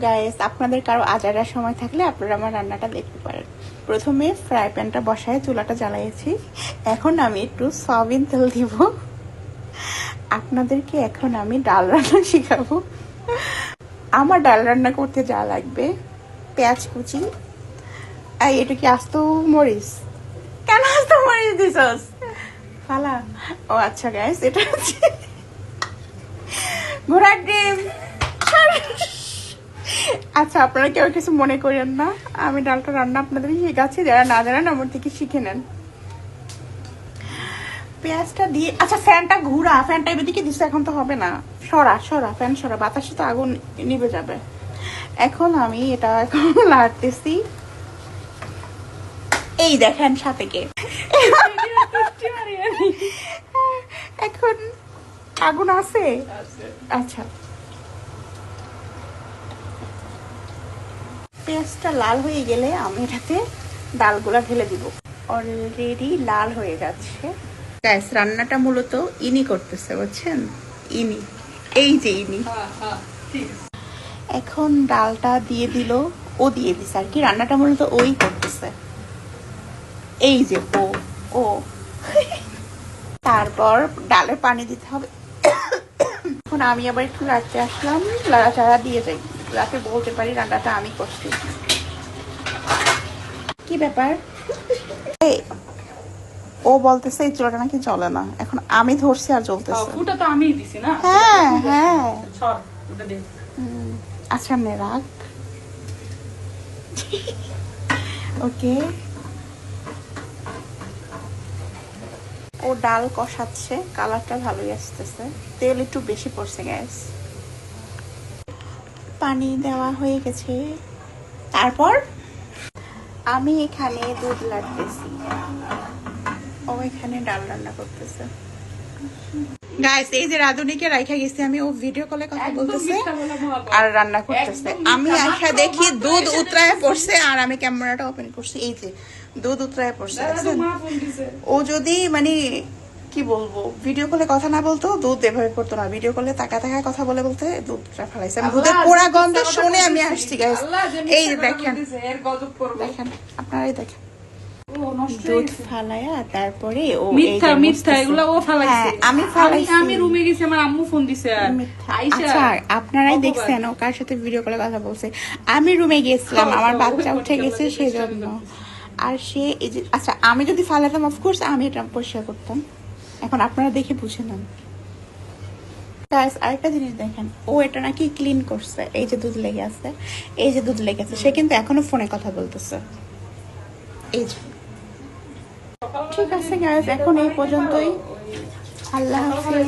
Guys, আপনাদের কারো আজারার সময় থাকলে আপনারা আমার রান্নাটা দেখতে পারেন। প্রথমে ফ্রাই প্যানটা বসায় চুলাটা জ্বালিয়েছি। এখন আমি একটু সয়াবিন তেল দিব। আপনাদেরকে এখন আমি ডাল রান্না শিখাবো। আমার ডাল রান্না করতে যা লাগবে: পেঁয়াজ কুচি। এটা কি আস্ত মরিচ? কেন আস্ত মরিচ দিছস ফালা? ও আচ্ছা গাইস, এটা হচ্ছে ঘোড়ার ডিম। আচ্ছা, আপনারা কেউ কিছু মনে করেন না, আমি ডালটা রান্না আপনাদের শিখাচ্ছি, যারা না জানেন আমার থেকে শিখে নেন। পেঁয়াজটা দিয়ে, আচ্ছা ফ্যানটা ঘুরা, ফ্যানটা এদিকে দিচ্ছে, এখন তো হবে না। সরা সরা ফ্যান সরা, বাতাসে তো আগুন নিভে যাবে। এখন আমি এটা এখন লাড়তেছি। এই দেখেন সাথে কে। এখন আগুন আছে? আচ্ছা, পেঁয়াজটা লাল হয়ে গেলে আমি এটাতে ডালগুলা ঢেলে দিব। অলরেডি লাল হয়ে যাচ্ছে। গ্যাস রান্নাটা মূলত ইনি করতেছে, বুঝছেন? ইনি, এই যে ইনি। এখন ডালটা দিয়ে দিল, ও দিয়ে দিছে আর কি, রান্নাটা মূলত ওই করতেছে। এই যে ও তারপর ডালে পানি দিতে হবে। এখন আমি আবার একটু রাখতে আসলাম, লাড়াচাড়া দিয়ে যাই, যাতে বলতে পারি রান্নাটা আমি করছি। কি ব্যাপার? ও বলতেছে এই চুলাটা নাকি চলে না, এখন আমি ধরছি আর জ্বলতেছে। ফুটা তো আমিই দিছি না। হ্যাঁ হ্যাঁ, ওটা দে। আচ্ছা নে রাখ। ওকে, ও ডাল কষাচ্ছে, কালারটা ভালোই আসতেছে, তেল একটু বেশি পড়ছে গ্যাস। পানি দেওয়া হয়ে গেছে। তারপর আমি এখানে দুধ লাড়তেছি, ও এখানে ডাল রান্না করতেছে। গাইস, এই যে রাধুনিকে রাইখা গেছি আমি, ও ভিডিও কলে কথা বলতেছে আর রান্না করতেছে। আমি আশা দেখি দুধ উতরায় পড়ছে আর আমি ক্যামেরাটা ওপেন করছি, এই যে দুধ উতরায় পড়ছে। ও যদি মানে কি বলবো, ভিডিও কলে কথা না বলতো দুধ এভাবে পড়তো না, ভিডিও কলে তাকা তাকায় কথা বলে বলতে দুধটা ফেলাইছে। আমি দুধের পোড়া গন্ধ শুনে আমি আসছি গাইস। এই যে দেখেন দেখেন, আপনারাই দেখেন দুধ ফালায়া তারপরে ও মিথ্যা মিথ্যা এগুলা ও ফালাইছে। আমি ফালাইছি, আমি রুমে গেছি, আমার আম্মু ফোন দিছে। আচ্ছা আপনারাই দেখছেন ও কার সাথে ভিডিও কলে কথা বলছে। আমি রুমে গেছিলাম, আমার বাচ্চা উঠে গেছে সেজন্য। আর সে এই যে, আচ্ছা আমি যদি ফালাতাম অফকোর্স আমি এটা পরিষ্কার করতাম। এখন আপনারা দেখে বুঝে নেন। আরেকটা জিনিস দেখেন, ও এটা নাকি ক্লিন করছে। এই যে দুধ লেগে আছে, এই যে দুধ লেগে আছে, সে কিন্তু এখনো ফোনে কথা বলতেছে। এই যে ঠিক আছে গাইস, এখন এই পর্যন্তই। আল্লাহ হাফেজ।